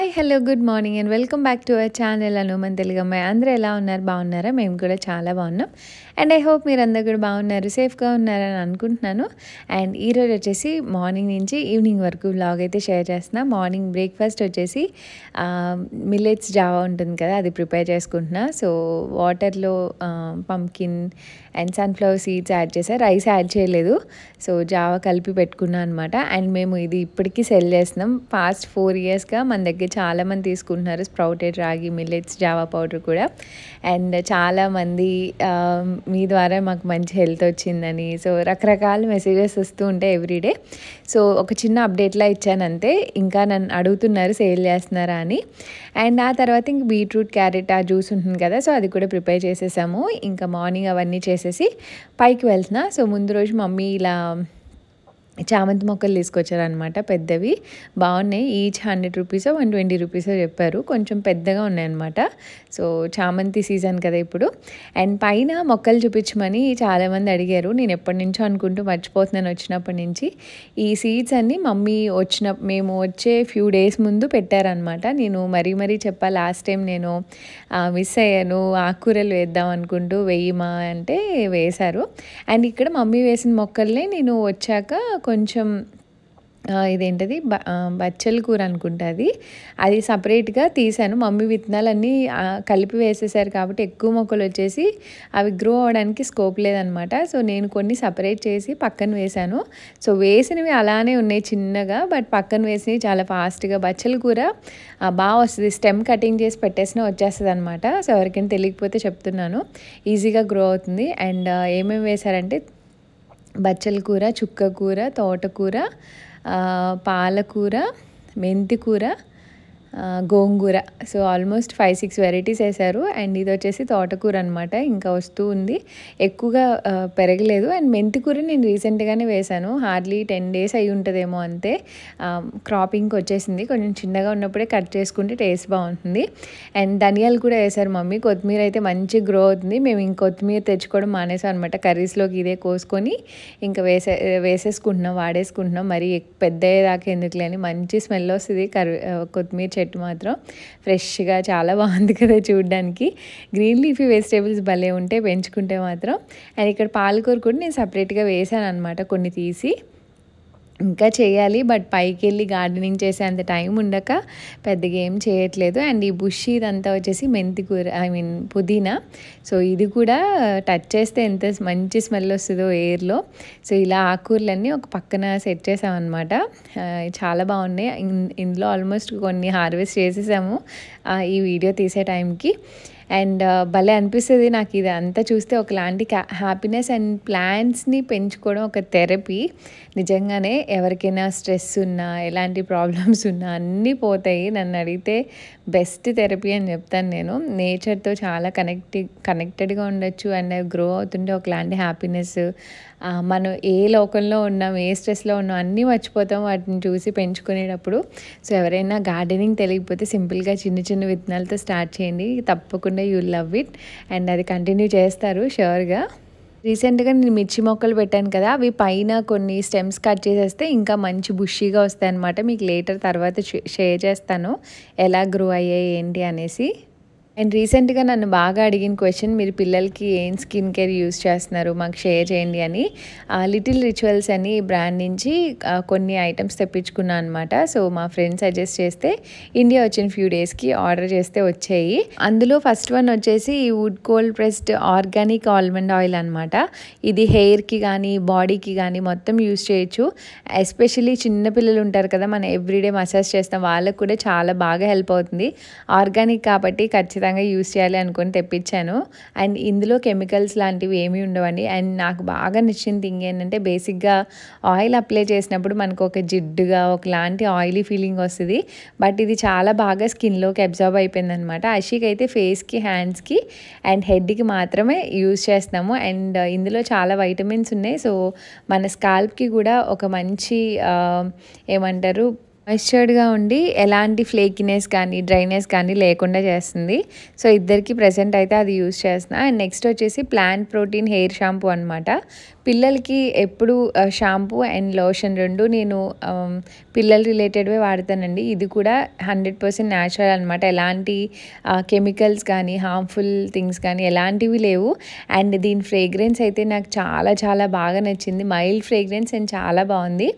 Hi hello good morning and welcome back to our channel Anuman Telugu అమ్మాయి. అందరూ ఎలా ఉన్నారు? బాగున్నారా? మేము కూడా చాలా బాగున్నాం. అండ్ ఐ హోప్ మీరు అందరూ కూడా బాగున్నారు, సేఫ్గా ఉన్నారని అనుకుంటున్నాను. అండ్ ఈరోజు వచ్చేసి మార్నింగ్ నుంచి ఈవినింగ్ వరకు వ్లాగ్ అయితే షేర్ చేస్తున్నా. మార్నింగ్ బ్రేక్ఫాస్ట్ వచ్చేసి మిల్లెట్స్ జావా ఉంటుంది కదా, అది ప్రిపేర్ చేసుకుంటున్నా. సో వాటర్లో pumpkin and sunflower seeds add చేసా, రైస్ యాడ్ చేయలేదు. సో జావా కలిపి పెట్టుకున్నాను అనమాట. అండ్ మేము ఇది ఇప్పటికీ సెల్ చేస్తున్నాం. పాస్ట్ 4 yearsగా మన దగ్గర చాలామంది తీసుకుంటున్నారు స్ప్రౌటెడ్ రాగి మిల్లెట్స్ జావా పౌడర్ కూడా. అండ్ చాలామంది మీ ద్వారా మాకు మంచి హెల్త్ వచ్చిందని, సో రకరకాల మెసేజెస్ వస్తూ ఉంటాయి ఎవ్రీడే. సో ఒక చిన్న అప్డేట్లా ఇచ్చాను అంతే. ఇంకా నన్ను అడుగుతున్నారు సేల్ చేస్తున్నారా అని. అండ్ ఆ తర్వాత ఇంక బీట్రూట్ క్యారెట్ ఆ జ్యూస్ ఉంటుంది కదా, సో అది కూడా ప్రిపేర్ చేసేసాము. ఇంకా మార్నింగ్ అవన్నీ చేసేసి పైకి వెళ్తున్నా. సో ముందు రోజు మమ్మీ ఇలా చామంతి మొక్కలు తీసుకొచ్చారనమాట, పెద్దవి బాగున్నాయి. ఈచ్ 100 రూపీసో 120 రూపీసో చెప్పారు, కొంచెం పెద్దగా ఉన్నాయన్నమాట. సో చామంతి సీజన్ కదా ఇప్పుడు. అండ్ పైన మొక్కలు చూపించమని చాలామంది అడిగారు. నేను ఎప్పటి నుంచో అనుకుంటూ మర్చిపోతున్నాను వచ్చినప్పటి నుంచి. ఈ సీడ్స్ అన్నీ మమ్మీ మేము వచ్చే ఫ్యూ డేస్ ముందు పెట్టారనమాట. నేను మరీ చెప్పా, లాస్ట్ టైం నేను మిస్ అయ్యాను, ఆకుకూరలు వేద్దాం అనుకుంటూ వేయమా అంటే వేశారు. అండ్ ఇక్కడ మమ్మీ వేసిన మొక్కల్ని నేను వచ్చాక కొంచెం ఇదేంటది బచ్చల కూర అనుకుంటా, అది సపరేట్గా తీసాను. మమ్మీ విత్తనాలన్నీ కలిపి వేసేసారు కాబట్టి ఎక్కువ మొక్కలు వచ్చేసి అవి గ్రో అవ్వడానికి స్కోప్ లేదనమాట. సో నేను కొన్ని సపరేట్ చేసి పక్కన వేశాను. సో వేసినవి అలానే ఉన్నాయి చిన్నగా, బట్ పక్కన వేసినవి చాలా ఫాస్ట్గా. బచ్చల కూర బాగా వస్తుంది, స్టెమ్ కటింగ్ చేసి పెట్టేసినా వచ్చేస్తుంది అనమాట. సో ఎవరికైనా తెలియకపోతే చెప్తున్నాను, ఈజీగా గ్రో అవుతుంది. అండ్ ఏమేమి వేశారంటే బచ్చల కూర, చుక్క కూర, తోటకూర, పాలకూర, మెంతికూర, గోంగూర. సో ఆల్మోస్ట్ 5-6 వెరైటీస్ వేశారు. అండ్ ఇది వచ్చేసి తోటకూర అనమాట, ఇంకా వస్తూ ఉంది, ఎక్కువగా పెరగలేదు. అండ్ మెంతికూర నేను రీసెంట్గానే వేశాను, హార్డ్లీ 10 days అయి ఉంటుందేమో అంతే. క్రాపింగ్కి వచ్చేసింది, కొంచెం చిన్నగా ఉన్నప్పుడే కట్ చేసుకుంటే టేస్ట్ బాగుంటుంది. అండ్ ధనియాలు కూడా వేశారు మమ్మీ. కొత్తిమీర అయితే మంచి గ్రో అవుతుంది. మేము ఇంక కొత్తిమీర తెచ్చుకోవడం మానేసాం అనమాట, కర్రీస్లోకి ఇదే కోసుకొని ఇంకా వేసేసుకుంటున్నాం, వాడేసుకుంటున్నాం. మరి పెద్ద అయ్యేదాకా ఎందుకులే అని. మంచి స్మెల్ వస్తుంది కొత్తిమీర చెట్టు మాత్రం, ఫ్రెష్గా చాలా బాగుంది కదా చూడడానికి. గ్రీన్ లీఫీ వెజిటేబుల్స్ భలే ఉంటే పెంచుకుంటే మాత్రం. అండ్ ఇక్కడ పాలకూర కూడా నేను సపరేట్గా వేసాను అనమాట, కొన్ని తీసి. ఇంకా చేయాలి, బట్ పైకి వెళ్ళి గార్డెనింగ్ చేసే అంత టైం ఉండక పెద్దగా ఏం చేయట్లేదు. అండ్ ఈ బుష్ ఇదంతా వచ్చేసి మెంతికూర, పుదీనా. సో ఇది కూడా టచ్ చేస్తే ఎంత మంచి స్మెల్ వస్తుందో ఎయిర్లో. సో ఇలా ఆకుకూరలన్నీ ఒక పక్కన సెట్ చేసామన్నమాట. చాలా బాగున్నాయి. ఇందులో ఆల్మోస్ట్ కొన్ని హార్వెస్ట్ చేసేసాము ఈ వీడియో తీసే టైంకి. అండ్ భలే అనిపిస్తుంది నాకు ఇది అంతా చూస్తే, ఒకలాంటి హ్యాపీనెస్. అండ్ ప్లాంట్స్ని పెంచుకోవడం ఒక థెరపీ నిజంగానే. ఎవరికైనా స్ట్రెస్ ఉన్నా, ఎలాంటి ప్రాబ్లమ్స్ ఉన్నా అన్నీ పోతాయి. నన్ను అడిగితే బెస్ట్ థెరపీ అని చెప్తాను నేను. నేచర్తో చాలా కనెక్టెడ్గా ఉండొచ్చు. అండ్ గ్రో అవుతుంటే ఒకలాంటి హ్యాపీనెస్. మనం ఏ లోకంలో ఉన్నాం, ఏ స్ట్రెస్లో ఉన్నాం అన్నీ మర్చిపోతాం వాటిని చూసి పెంచుకునేటప్పుడు. సో ఎవరైనా గార్డెనింగ్ తెలియకపోతే సింపుల్గా చిన్న విత్తనాలతో స్టార్ట్ చేయండి, తప్పకుండా యూ లవ్ ఇట్. అండ్ అది కంటిన్యూ చేస్తారు షూర్గా. రీసెంట్గా నేను మిర్చి మొక్కలు పెట్టాను కదా, అవి పైన కొన్ని స్టెమ్స్ కట్ చేసేస్తే ఇంకా మంచి బుషీగా వస్తాయి అన్నమాట. మీకు తర్వాత షేర్ చేస్తాను ఎలా గ్రో అయ్యాయి ఏంటి అనేసి. అండ్ రీసెంట్గా నన్ను బాగా అడిగిన క్వశ్చన్, మీరు పిల్లలకి ఏం స్కిన్ కేర్ యూస్ చేస్తున్నారు మాకు షేర్ చేయండి అని. లిటిల్ రిచువల్స్ అని బ్రాండ్ నుంచి కొన్ని ఐటమ్స్ తెప్పించుకున్నాను అనమాట. సో మా ఫ్రెండ్స్ సజెస్ట్ చేస్తే ఇండియా వచ్చిన ఫ్యూ డేస్కి ఆర్డర్ చేస్తే వచ్చాయి. అందులో ఫస్ట్ వన్ వచ్చేసి wood cold pressed organic almond oil అనమాట. ఇది హెయిర్కి కానీ బాడీకి కానీ మొత్తం యూస్ చేయొచ్చు. ఎస్పెషల్లీ చిన్నపిల్లలు ఉంటారు కదా, మనం ఎవ్రీడే మసాజ్ చేస్తాం, వాళ్ళకు కూడా చాలా బాగా హెల్ప్ అవుతుంది. ఆర్గానిక్ కాబట్టి ఖచ్చితంగా యూస్ చేయాలి అనుకొని తెప్పించాను. అండ్ ఇందులో కెమికల్స్ లాంటివి ఏమీ ఉండవండి. అండ్ నాకు బాగా నచ్చిన థింగ్ ఏంటంటే, బేసిక్గా ఆయిల్ అప్లై చేసినప్పుడు మనకు ఒక జిడ్డుగా ఒకలాంటి ఆయిలీ ఫీలింగ్ వస్తుంది, బట్ ఇది చాలా బాగా స్కిన్లోకి అబ్జర్వ్ అయిపోయింది అనమాట. అషిక్ అయితే ఫేస్కి, హ్యాండ్స్కి అండ్ హెడ్కి మాత్రమే యూస్ చేస్తున్నాము. అండ్ ఇందులో చాలా వైటమిన్స్ ఉన్నాయి. సో మన స్కాల్ప్కి కూడా ఒక మంచి ఏమంటారు మాయిశ్చర్డ్‌గా ఉండి ఎలాంటి ఫ్లేకినెస్ కానీ, డ్రైనెస్ కానీ లేకుండా చేస్తుంది. సో, ఇద్దరికీ ప్రెజెంట్ అయితే అది యూజ్ చేస్తున్నా. అండ్ నెక్స్ట్ వచ్చేసి ప్లాంట్ ప్రోటీన్ హెయిర్ షాంపూ అనమాట. పిల్లలకి ఎప్పుడు షాంపూ అండ్ లోషన్ 2 నేను పిల్లల రిలేటెడ్‌వే వాడతానండి. ఇది కూడా 100% న్యాచురల్ అనమాట. ఎలాంటి కెమికల్స్ కానీ, హార్మ్‌ఫుల్ థింగ్స్ కానీ ఎలాంటివి లేవు. అండ్ దీని ఫ్రేగ్రెన్స్ అయితే నాకు చాలా చాలా బాగా నచ్చింది. మైల్డ్ ఫ్రేగ్రెన్స్ అండ్ చాలా బాగుంది.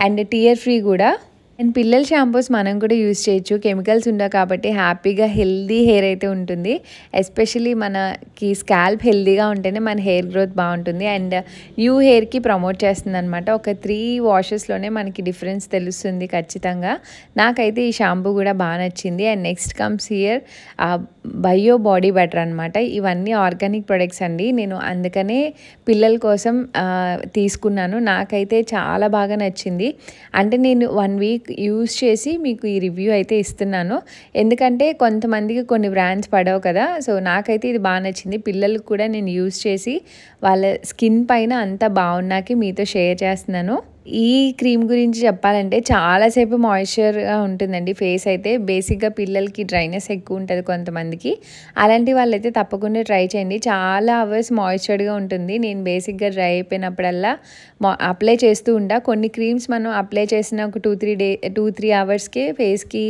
అండ్ టియర్ ఫ్రీ కూడా. అండ్ పిల్లల షాంపూస్ మనం కూడా యూజ్ చేయొచ్చు. కెమికల్స్ ఉండవు కాబట్టి హ్యాపీగా హెల్తీ హెయిర్ అయితే ఉంటుంది. ఎస్పెషల్లీ మనకి స్కాల్ప్ హెల్తీగా ఉంటేనే మన హెయిర్ గ్రోత్ బాగుంటుంది. అండ్ న్యూ హెయిర్కి ప్రమోట్ చేస్తుంది అనమాట. ఒక 3 వాషెస్లోనే మనకి డిఫరెన్స్ తెలుస్తుంది ఖచ్చితంగా. నాకైతే ఈ షాంపూ కూడా బాగా నచ్చింది. And next comes here bio body butter అనమాట. ఇవన్నీ ఆర్గానిక్ ప్రొడక్ట్స్ అండి. నేను అందుకనే పిల్లల కోసం తీసుకున్నాను. నాకైతే చాలా బాగా నచ్చింది. అంటే నేను 1 వీక్ యూజ్ చేసి మీకు ఈ రివ్యూ అయితే ఇస్తున్నాను. ఎందుకంటే కొంతమందికి కొన్ని బ్రాండ్స్ పడవు కదా. సో, నాకైతే ఇది బాగా నచ్చింది. పిల్లలకు కూడా నేను యూజ్ చేసి వాళ్ళ స్కిన్ పైన అంతా బాగున్నాకి మీతో షేర్ చేస్తున్నాను. ఈ క్రీమ్ గురించి చెప్పాలంటే చాలాసేపు మాయిశ్చర్గా ఉంటుందండి ఫేస్ అయితే. బేసిక్గా పిల్లలకి డ్రైనెస్ ఎక్కువ ఉంటుంది కొంతమందికి. అలాంటి వాళ్ళైతే తప్పకుండా ట్రై చేయండి. చాలా అవర్స్ మాయిశ్చర్డ్గా ఉంటుంది. నేను బేసిక్గా డ్రై అయిపోయినప్పుడల్లా అప్లై చేస్తూ ఉంటా. కొన్ని క్రీమ్స్ మనం అప్లై చేసిన ఒక 2-3 అవర్స్కే ఫేస్కి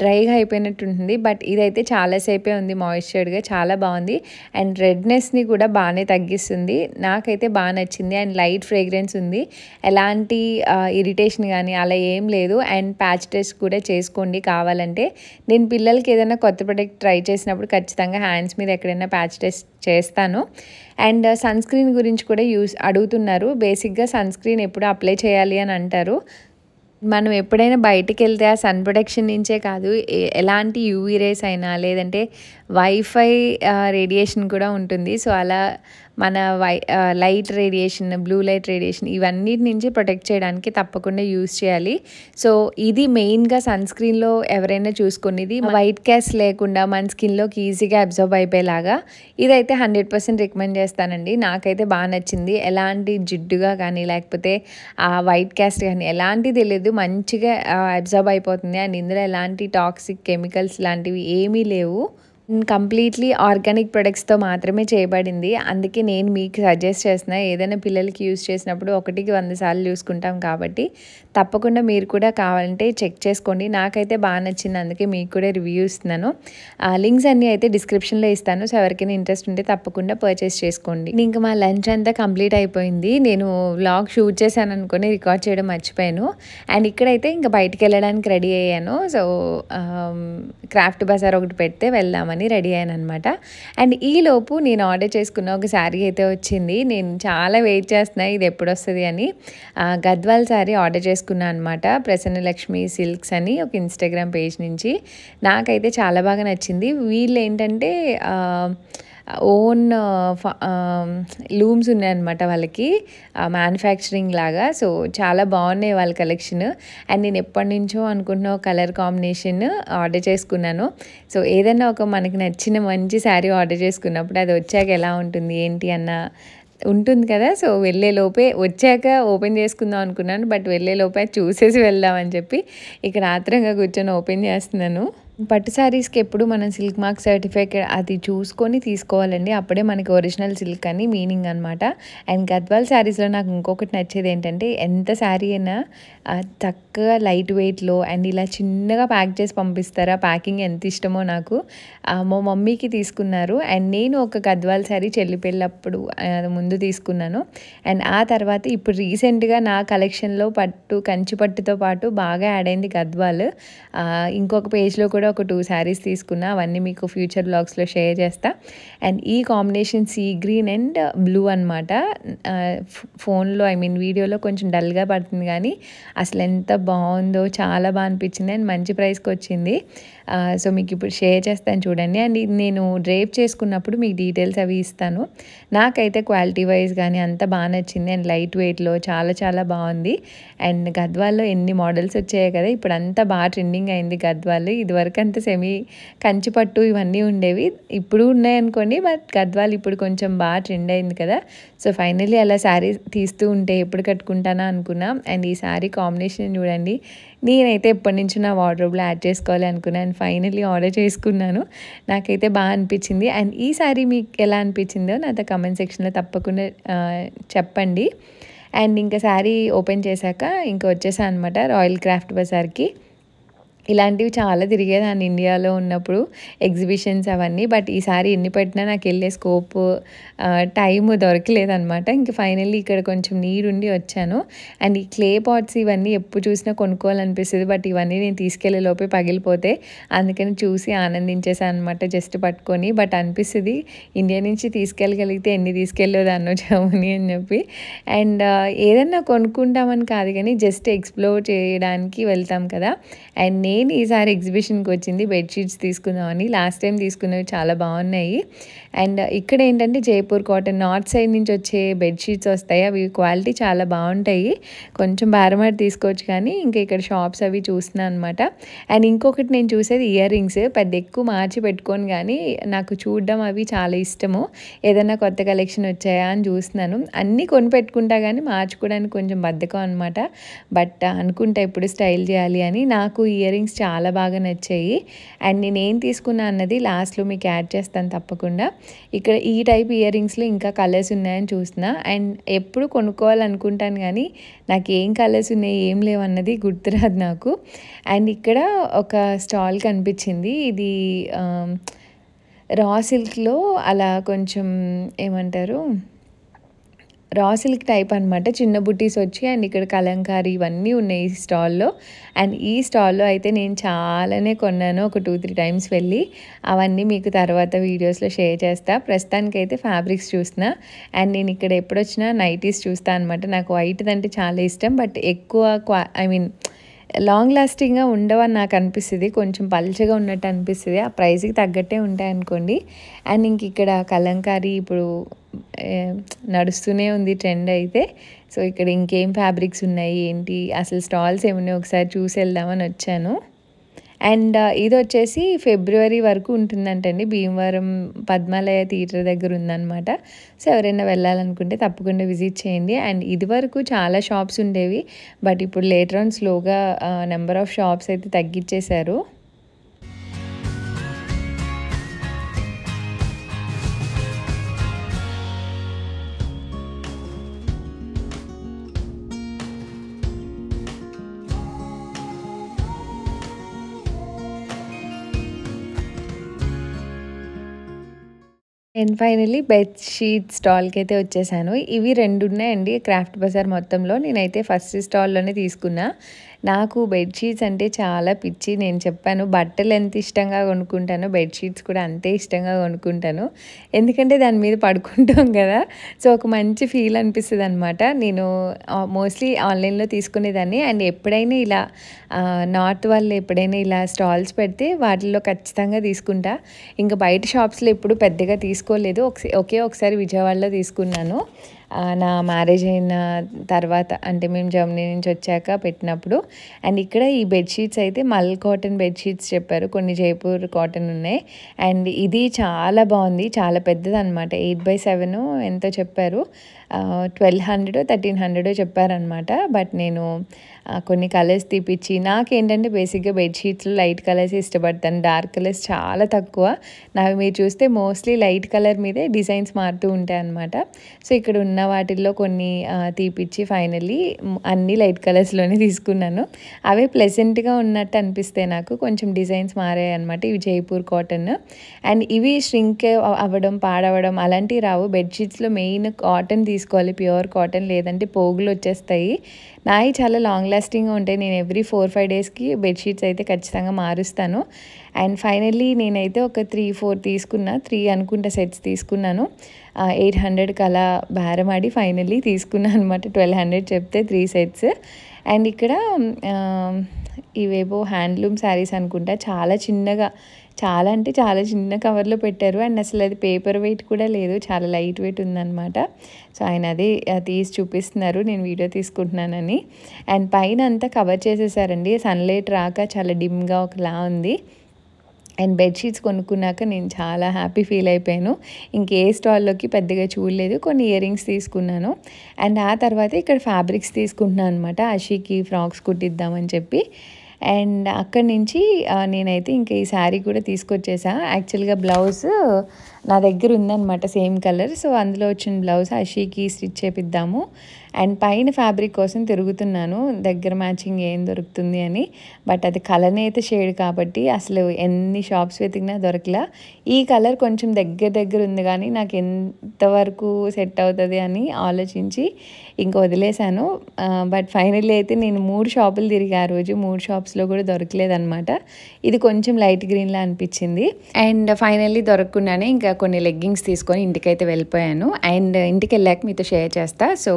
డ్రైగా అయిపోయినట్టు ఉంటుంది. బట్ ఇదైతే చాలాసేపే ఉంది మాయిశ్చర్డ్గా. చాలా బాగుంది. అండ్ రెడ్నెస్ని కూడా బాగానే తగ్గిస్తుంది. నాకైతే బాగా నచ్చింది. అండ్ లైట్ ఫ్రేగ్రెన్స్ ఉంది. ఎలాంటి ఇరిటేషన్ కానీ అలా ఏం లేదు. అండ్ ప్యాచ్ టెస్ట్ కూడా చేసుకోండి కావాలంటే. నేను పిల్లలకి ఏదైనా కొత్త ప్రొడక్ట్ ట్రై చేసినప్పుడు ఖచ్చితంగా హ్యాండ్స్ మీద ఎక్కడైనా ప్యాచ్ టెస్ట్ చేస్తాను. అండ్ సన్ స్క్రీన్ గురించి కూడా అడుగుతున్నారు. బేసిక్గా సన్ స్క్రీన్ ఎప్పుడు అప్లై చేయాలి అని అంటారు. మనం ఎప్పుడైనా బయటికి వెళ్తే ఆ సన్ ప్రొటెక్షన్ నుంచే కాదు, ఎలాంటి యూవీ రేస్ అయినా లేదంటే వైఫై రేడియేషన్ కూడా ఉంటుంది. సో, అలా మన light radiation, blue light radiation ఇవన్నిటి నుంచి ప్రొటెక్ట్ చేయడానికి తప్పకుండా యూజ్ చేయాలి. సో, ఇది మెయిన్గా సన్ స్క్రీన్లో ఎవరైనా చూసుకొని ఇది వైట్ క్యాస్ట్ లేకుండా మన స్కిన్లోకి ఈజీగా అబ్జర్వ్ అయిపోయేలాగా ఇదైతే 100% రికమెండ్ చేస్తానండి. నాకైతే బాగా నచ్చింది. ఎలాంటి జిడ్డుగా కానీ లేకపోతే వైట్ క్యాస్ట్ కానీ ఎలాంటిది లేదు. మంచిగా అబ్జర్వ్ అయిపోతుంది. అండ్ ఇందులో ఎలాంటి టాక్సిక్ కెమికల్స్ లాంటివి ఏమీ లేవు. కంప్లీట్లీ ఆర్గానిక్ ప్రొడక్ట్స్తో మాత్రమే చేయబడింది. అందుకే నేను మీకు సజెస్ట్ చేస్తున్నా. ఏదైనా పిల్లలకి యూజ్ చేసినప్పుడు 1కి 100 సార్లు చూసుకుంటాం కాబట్టి తప్పకుండా మీరు కూడా కావాలంటే చెక్ చేసుకోండి. నాకైతే బాగా నచ్చింది. అందుకే మీకు కూడా రివ్యూ ఇస్తున్నాను. లింక్స్ అన్నీ అయితే డిస్క్రిప్షన్లో ఇస్తాను. సో, ఎవరికైనా ఇంట్రెస్ట్ ఉంటే తప్పకుండా పర్చేస్ చేసుకోండి. ఇంకా మా లంచ్ అంతా కంప్లీట్ అయిపోయింది. నేను వ్లాగ్ షూట్ చేశాను అనుకుని రికార్డ్ చేయడం మర్చిపోయాను. అండ్ ఇక్కడైతే ఇంకా బయటికి వెళ్ళడానికి రెడీ అయ్యాను. సో, క్రాఫ్ట్ బజార్ ఒకటి పెడితే వెళ్దామని రెడీ అయ్యాను అనమాట. అండ్ ఈలోపు నేను ఆర్డర్ చేసుకున్న ఒక శారీ అయితే వచ్చింది. నేను చాలా వెయిట్ చేస్తున్నా ఇది ఎప్పుడు వస్తుంది అని. గద్వాల్ శారీ ఆర్డర్ చేసుకున్నాను అనమాట. ప్రసన్నలక్ష్మి సిల్క్స్ అని ఒక ఇన్స్టాగ్రామ్ పేజ్ నుంచి. నాకైతే చాలా బాగా నచ్చింది. వీళ్ళు ఏంటంటే ఓన్ లూమ్స్ ఉన్నాయన్నమాట వాళ్ళకి, మ్యానుఫ్యాక్చరింగ్ లాగా. సో, చాలా బాగున్నాయి వాళ్ళ కలెక్షన్. అండ్ నేను ఎప్పటి నుంచో అనుకుంటున్న కలర్ కాంబినేషన్ ఆర్డర్ చేసుకున్నాను. సో, ఏదైనా ఒక మనకి నచ్చిన మంచి శారీ ఆర్డర్ చేసుకున్నప్పుడు అది వచ్చాక ఎలా ఉంటుంది ఏంటి అన్న ఉంటుంది కదా. సో, వెళ్ళేలోపే వచ్చాక ఓపెన్ చేసుకుందాం అనుకున్నాను. బట్ వెళ్ళేలోపే చూసేసి వెళ్దామని చెప్పి ఇక్కడ ఆత్రంగా కూర్చొని ఓపెన్ చేస్తున్నాను. పట్టు శారీస్కి ఎప్పుడు మనం సిల్క్ మార్క్ సర్టిఫికేట్ అది చూసుకొని తీసుకోవాలండి. అప్పుడే మనకి ఒరిజినల్ సిల్క్ అని మీనింగ్ అనమాట. అండ్ గద్వాల్ శారీస్లో నాకు ఇంకొకటి నచ్చేది ఏంటంటే ఎంత శారీ అయినా చక్కగా లైట్ వెయిట్లో అండ్ ఇలా చిన్నగా ప్యాక్ చేసి పంపిస్తారు. ఆ ప్యాకింగ్ ఎంత ఇష్టమో నాకు. మా మమ్మీకి తీసుకున్నారు. అండ్ నేను ఒక గద్వాల్ శారీ చెల్లి పెళ్ళప్పుడు ముందు తీసుకున్నాను. అండ్ ఆ తర్వాత ఇప్పుడు రీసెంట్గా నా కలెక్షన్లో కంచి పట్టుతో పాటు బాగా యాడ్ అయింది గద్వాల్. ఇంకొక పేజ్లో కూడా ఒక 2 శారీస్ తీసుకున్నా. అవన్నీ మీకు ఫ్యూచర్ బ్లాగ్స్లో షేర్ చేస్తా. అండ్ ఈ combination sea green and blue అనమాట. ఫోన్లో వీడియోలో కొంచెం డల్గా పడుతుంది కానీ అసలు ఎంత బాగుందో, చాలా బాగా అనిపించింది. అండ్ మంచి ప్రైస్కి వచ్చింది. సో, మీకు ఇప్పుడు షేర్ చేస్తాను చూడండి. అండ్ నేను డ్రేప్ చేసుకున్నప్పుడు మీకు డీటెయిల్స్ అవి ఇస్తాను. నాకైతే క్వాలిటీ వైజ్ కానీ అంత బాగా నచ్చింది. అండ్ లైట్ వెయిట్లో చాలా చాలా బాగుంది. అండ్ గద్వాల్లో ఎన్ని మోడల్స్ వచ్చాయో కదా. ఇప్పుడు అంతా బాగా ట్రెండింగ్ అయింది గద్వాల్. ఇదివరకు ఇదివరకంతా కంచి పట్టు ఇవన్నీ ఉండేవి. ఇప్పుడు ఉన్నాయనుకోండి, బట్ గద్వాల్ ఇప్పుడు కొంచెం బాగా ట్రెండ్ అయింది కదా. సో ఫైనల్లీ అలా శారీ తీస్తూ ఉంటే ఎప్పుడు కట్టుకుంటానా అనుకున్నా. అండ్ ఈ శారీ కాంబినేషన్ చూడండి, నేనైతే ఎప్పటి నుంచి నా వార్డ్రోబ్లో యాడ్ చేసుకోవాలి అనుకున్నాను. అండ్ ఫైనల్లీ ఆర్డర్ చేసుకున్నాను. నాకైతే బాగా అనిపించింది. అండ్ ఈ శారీ మీకు ఎలా అనిపించిందో నాతో కమెంట్ సెక్షన్లో తప్పకుండా చెప్పండి. అండ్ ఇంకా శారీ ఓపెన్ చేశాక ఇంకా వచ్చేసాను అనమాట రాయల్ క్రాఫ్ట్ బజార్కి. ఇలాంటివి చాలా తిరిగేదాన్ని ఇండియాలో ఉన్నప్పుడు, ఎగ్జిబిషన్స్ అవన్నీ. బట్ ఈసారి ఎన్ని పెట్టినా నాకు వెళ్ళే స్కోప్ టైం దొరకలేదనమాట. ఇంక ఫైనల్లీ ఇక్కడ కొంచెం నీడ్ ఉండి వచ్చాను. అండ్ ఈ క్లే పాట్స్ ఇవన్నీ ఎప్పుడు చూసినా కొనుక్కోవాలనిపిస్తుంది. బట్ ఇవన్నీ నేను తీసుకెళ్లే లోపే పగిలిపోతే, అందుకని చూసి ఆనందించేసాను అనమాట జస్ట్ పట్టుకొని. బట్ అనిపిస్తుంది ఇండియా నుంచి తీసుకెళ్ళగలిగితే ఎన్ని తీసుకెళ్ళేదాన్నో జర్మనీ అని చెప్పి. అండ్ ఏదన్నా కొనుక్కుంటామని కాదు కానీ జస్ట్ ఎక్స్ప్లోర్ చేయడానికి వెళ్తాం కదా. అండ్ నేను ఈసారి ఎగ్జిబిషన్కి వచ్చింది బెడ్షీట్స్ తీసుకుందామని. లాస్ట్ టైం తీసుకున్నవి చాలా బాగున్నాయి. అండ్ ఇక్కడ ఏంటంటే జైపూర్ కాటన్ నార్త్ సైడ్ నుంచి వచ్చే బెడ్షీట్స్ వస్తాయి. అవి క్వాలిటీ చాలా బాగుంటాయి. కొంచెం బేరమాడి తీసుకోవచ్చు కానీ ఇంకా ఇక్కడ షాప్స్ అవి చూస్తున్నాను అనమాట. అండ్ ఇంకొకటి నేను చూసేది ఇయర్ రింగ్స్. పెద్ద ఎక్కువ మార్చి పెట్టుకోను కానీ నాకు చూడడం అవి చాలా ఇష్టము. ఏదైనా కొత్త కలెక్షన్ వచ్చాయా అని చూస్తున్నాను. అన్నీ కొని పెట్టుకుంటా కానీ మార్చుకోవడానికి కొంచెం బద్ధకం అనమాట. బట్ అనుకుంటా ఇప్పుడు స్టైల్ చేయాలి అని. నాకు ఇయర్ రింగ్స్ చాలా బాగా నచ్చాయి. అండ్ నేనేం తీసుకున్నా అన్నది లాస్ట్లో మీకు యాడ్ చేస్తాను తప్పకుండా. ఇక్కడ ఈ టైప్ ఇయర్ రింగ్స్లో ఇంకా కలర్స్ ఉన్నాయని చూస్తున్నా. అండ్ ఎప్పుడు కొనుక్కోవాలనుకుంటాను కానీ నాకు ఏం కలర్స్ ఉన్నాయి ఏం లేవు అన్నది గుర్తురాదు నాకు. అండ్ ఇక్కడ ఒక స్టాల్ కనిపించింది. ఇది రా సిల్క్లో అలా కొంచెం ఏమంటారు రా సిల్క్ టైప్ అనమాట. చిన్న బుటీస్ వచ్చి అండ్ ఇక్కడ కలంకారీ ఇవన్నీ ఉన్నాయి ఈ స్టాల్లో. అండ్ ఈ స్టాల్లో అయితే నేను చాలానే కొన్నాను, ఒక 2-3 టైమ్స్ వెళ్ళి. అవన్నీ మీకు తర్వాత వీడియోస్లో షేర్ చేస్తా. ప్రస్తుతానికైతే ఫ్యాబ్రిక్స్ చూస్తున్నా. అండ్ నేను ఇక్కడ ఎప్పుడు వచ్చినా నైటీస్ చూస్తాను అనమాట. నాకు వైట్ అంటే చాలా ఇష్టం. బట్ ఎక్కువ లాంగ్ లాస్టింగ్గా ఉండవని నాకు అనిపిస్తుంది. కొంచెం పల్చగా ఉన్నట్టు అనిపిస్తుంది. ఆ ప్రైస్కి తగ్గట్టే ఉంటాయి అనుకోండి. అండ్ ఇంక ఇక్కడ కలంకారీ ఇప్పుడు నడుస్తూనే ఉంది ట్రెండ్ అయితే. సో ఇక్కడ ఇంకేం ఫ్యాబ్రిక్స్ ఉన్నాయి ఏంటి అసలు స్టాల్స్ ఏమున్నాయి ఒకసారి చూసి వెళ్దామని వచ్చాను. అండ్ ఇది వచ్చేసి ఫిబ్రవరి వరకు ఉంటుందంటండి. భీమవరం పద్మాలయ థియేటర్ దగ్గర ఉందన్నమాట. సో ఎవరైనా వెళ్ళాలనుకుంటే తప్పకుండా విజిట్ చేయండి. అండ్ ఇది వరకు చాలా షాప్స్ ఉండేవి. బట్ ఇప్పుడు లేటర్ ఆన్ స్లోగా నెంబర్ ఆఫ్ షాప్స్ అయితే తగ్గించేశారు. అండ్ ఫైనల్లీ బెడ్షీట్ స్టాల్కి అయితే వచ్చేసాను. ఇవి 2 ఉన్నాయండి క్రాఫ్ట్ బజార్ మొత్తంలో. నేనైతే ఫస్ట్ స్టాల్లోనే తీసుకున్నా. నాకు బెడ్షీట్స్ అంటే చాలా పిచ్చి. నేను చెప్పాను బట్టలు ఎంత ఇష్టంగా కొనుక్కుంటానో బెడ్షీట్స్ కూడా అంతే ఇష్టంగా కొనుక్కుంటాను. ఎందుకంటే దాని మీద పడుకుంటాం కదా. సో ఒక మంచి ఫీల్ అనిపిస్తుంది అనమాట. నేను మోస్ట్లీ ఆన్లైన్లో తీసుకునేదాన్ని. అండ్ ఎప్పుడైనా ఇలా నార్త్ వాళ్ళు ఎప్పుడైనా ఇలా స్టాల్స్ పెడితే వాటిల్లో ఖచ్చితంగా తీసుకుంటా. ఇంకా బయట షాప్స్లో ఎప్పుడు పెద్దగా తీసుకోలేదు. ఒకే ఒకసారి విజయవాడలో తీసుకున్నాను. నా మ్యారేజ్ అయిన తర్వాత అంటే మేము జర్మనీ నుంచి వచ్చాక పెట్టినప్పుడు. అండ్ ఇక్కడ ఈ బెడ్షీట్స్ అయితే మల్ కాటన్ బెడ్షీట్స్ చెప్పారు. కొన్ని జైపూర్ కాటన్ ఉన్నాయి. అండ్ ఇది చాలా బాగుంది. చాలా పెద్దది అనమాట. 8x7 ఎంతో చెప్పారు. 1200 1300 చెప్పారనమాట. బట్ నేను కొన్ని కలర్స్ తీపిచ్చి నాకేంటంటే బేసిక్గా బెడ్షీట్స్లో లైట్ కలర్స్ ఇష్టపడతాను. డార్క్ కలర్స్ చాలా తక్కువ. నావి మీరు చూస్తే మోస్ట్లీ లైట్ కలర్ మీదే డిజైన్స్ మారుతూ ఉంటాయి అన్నమాట. సో ఇక్కడ ఉన్న వాటిల్లో కొన్ని తీపిచ్చి ఫైనల్లీ అన్ని లైట్ కలర్స్లోనే తీసుకున్నాను. అవే ప్లెజెంట్గా ఉన్నట్టు అనిపిస్తాయి నాకు. కొంచెం డిజైన్స్ మారాయి అనమాట. ఇవి జైపూర్ కాటన్. అండ్ ఇవి ష్రింక్ అవ్వడం పాడవడం అలాంటివి రావు. బెడ్షీట్స్లో మెయిన్ కాటన్ తీసుకోవాలి, ప్యూర్ కాటన్. లేదంటే పోగులు వచ్చేస్తాయి. నాయి చాలా లాంగ్ లాస్టింగ్గా ఉంటాయి. నేను ఎవ్రీ 4-5 డేస్కి బెడ్షీట్స్ అయితే ఖచ్చితంగా మారుస్తాను. అండ్ ఫైనల్లీ నేనైతే ఒక 3-4 తీసుకున్నా. 3 అనుకుంటా సెట్స్ తీసుకున్నాను. 800కి అలా బేరమాడి ఫైనల్లీ తీసుకున్నాను అనమాట. 1200 చెప్తే 3 సెట్స్. అండ్ ఇక్కడ ఇవేవో హ్యాండ్లూమ్ శారీస్ అనుకుంటా. చాలా చిన్నగా, చాలా అంటే చాలా చిన్న కవర్లో పెట్టారు. అండ్ అసలు అది పేపర్ వెయిట్ కూడా లేదు, చాలా లైట్ వెయిట్ ఉందన్నమాట. సో ఆయన అదే తీసి చూపిస్తున్నారు నేను వీడియో తీసుకుంటున్నానని. అండ్ పైన అంతా కవర్ చేసేసారండి. సన్లైట్ రాక చాలా డిమ్గా ఒకలా ఉంది. అండ్ బెడ్షీట్స్ కొనుక్కున్నాక నేను చాలా హ్యాపీ ఫీల్ అయిపోయాను. ఇంకే స్టాల్లోకి పెద్దగా చూడలేదు, కొన్ని ఇయర్ రింగ్స్ తీసుకున్నాను. అండ్ ఆ తర్వాత ఇక్కడ ఫ్యాబ్రిక్స్ తీసుకుంటున్నాను అనమాట, అషీకి ఫ్రాక్స్ కుట్టిద్దామని చెప్పి. అండ్ అక్కడి నుంచి నేనైతే ఇంకా ఈ శారీ కూడా తీసుకొచ్చేసా. యాక్చువల్గా బ్లౌజ్ నా దగ్గర ఉందన్నమాట సేమ్ కలర్, సో అందులో వచ్చిన బ్లౌజ్ అషీకి స్టిచ్ చేపిద్దాము. అండ్ పైన ఫ్యాబ్రిక్ కోసం తిరుగుతున్నాను దగ్గర మ్యాచింగ్ ఏం దొరుకుతుంది అని. బట్ అది కలర్ అయితే షేడ్ కాబట్టి అసలు ఎన్ని షాప్స్ వెతికినా దొరకలా. ఈ కలర్ కొంచెం దగ్గర ఉంది కానీ నాకు ఎంతవరకు సెట్ అవుతుంది అని ఆలోచించి ఇంకా వదిలేశాను. బట్ ఫైనల్లీ అయితే నేను 3 షాపులు తిరిగి ఆ రోజు 3 షాప్స్లో కూడా దొరకలేదన్నమాట. ఇది కొంచెం లైట్ గ్రీన్లా అనిపించింది. అండ్ ఫైనల్లీ దొరకకుండానే ఇంకా కొన్ని లెగ్గింగ్స్ తీసుకొని ఇంటికైతే వెళ్ళిపోయాను. అండ్ ఇంటికి వెళ్ళాక మీతో షేర్ చేస్తా. సో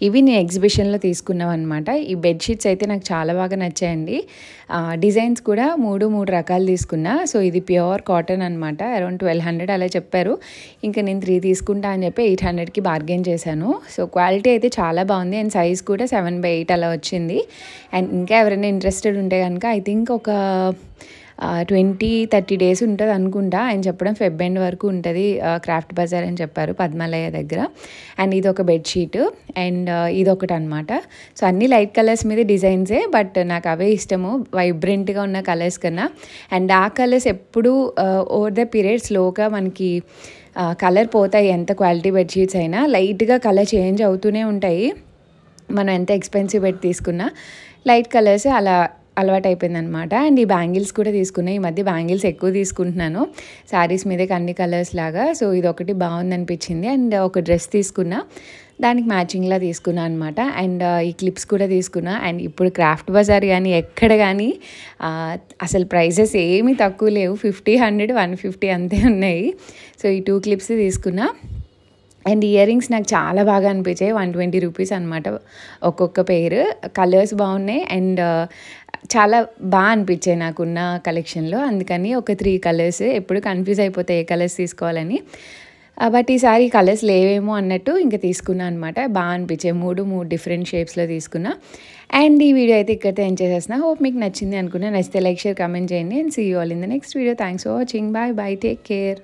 ఇవి నేను ఎగ్జిబిషన్లో తీసుకున్నాం అనమాట. ఈ బెడ్షీట్స్ అయితే నాకు చాలా బాగా నచ్చాయండి. డిజైన్స్ కూడా 3 రకాలు తీసుకున్నా. సో ఇది ప్యూర్ కాటన్ అనమాట, అరౌండ్ 1200 అలా చెప్పారు. ఇంకా నేను 3 తీసుకుంటా అని చెప్పి 800కి బార్గెన్ చేశాను. సో క్వాలిటీ అయితే చాలా బాగుంది అండ్ సైజ్ కూడా 7/8 అలా వచ్చింది. అండ్ ఇంకా ఎవరైనా ఇంట్రెస్టెడ్ ఉంటే కనుక ఐ థింక్ ఒక 20-30 డేస్ ఉంటుంది అనుకుంటా. ఆయన చెప్పడం ఫెబ్ ఎండ్ వరకు ఉంటుంది క్రాఫ్ట్ బజార్ అని చెప్పారు పద్మాలయ దగ్గర. అండ్ ఇది ఒక బెడ్షీట్ అండ్ ఇదొకటి అనమాట. సో అన్ని లైట్ కలర్స్ మీద డిజైన్సే, బట్ నాకు అవే ఇష్టము వైబ్రెంట్గా ఉన్న కలర్స్ కన్నా. అండ్ ఆ కలర్స్ ఎప్పుడు ఓవర్ ద పీరియడ్ స్లోగా మనకి కలర్ పోతాయి. ఎంత క్వాలిటీ బెడ్షీట్స్ అయినా లైట్గా కలర్ చేంజ్ అవుతూనే ఉంటాయి. మనం ఎంత ఎక్స్పెన్సివ్ పెట్టి తీసుకున్నా లైట్ కలర్స్ అలా అలవాటు అయిపోయిందనమాట. అండ్ ఈ బ్యాంగిల్స్ కూడా తీసుకున్నా. ఈ మధ్య బ్యాంగిల్స్ ఎక్కువ తీసుకుంటున్నాను శారీస్ మీదకి అన్ని కలర్స్ లాగా. సో ఇది ఒకటి బాగుంది అనిపించింది. అండ్ ఒక డ్రెస్ తీసుకున్నా, దానికి మ్యాచింగ్లా తీసుకున్నా అనమాట. అండ్ ఈ క్లిప్స్ కూడా తీసుకున్నా. అండ్ ఇప్పుడు క్రాఫ్ట్ బజార్ కానీ ఎక్కడ కానీ అసలు ప్రైజెస్ ఏమీ తక్కువ లేవు. 50, 100, 150 అంతే ఉన్నాయి. సో ఈ 2 క్లిప్స్ తీసుకున్నా. అండ్ ఇయర్ రింగ్స్ నాకు చాలా బాగా అనిపించాయి. 120 రూపీస్ అనమాట ఒక్కొక్క పెయిర్. కలర్స్ బాగున్నాయి అండ్ చాలా బాగా అనిపించాయి నాకున్న కలెక్షన్లో. అందుకని ఒక 3 కలర్స్, ఎప్పుడు కన్ఫ్యూజ్ అయిపోతాయి ఏ కలర్స్ తీసుకోవాలని. బట్ ఈసారి కలర్స్ లేవేమో అన్నట్టు ఇంకా తీసుకున్నా అనమాట. బాగా అనిపించాయి. 3 డిఫరెంట్ షేప్స్లో తీసుకున్నా. అండ్ ఈ వీడియో అయితే ఇక్కడితో ఎండ్ చేసేస్తున్నా. హోప్ మీకు నచ్చింది అనుకున్నా. నచ్చితే లైక్, షేర్, కామెంట్ చేయండి. And see you all in the next video. Thanks for watching. Bye, take care.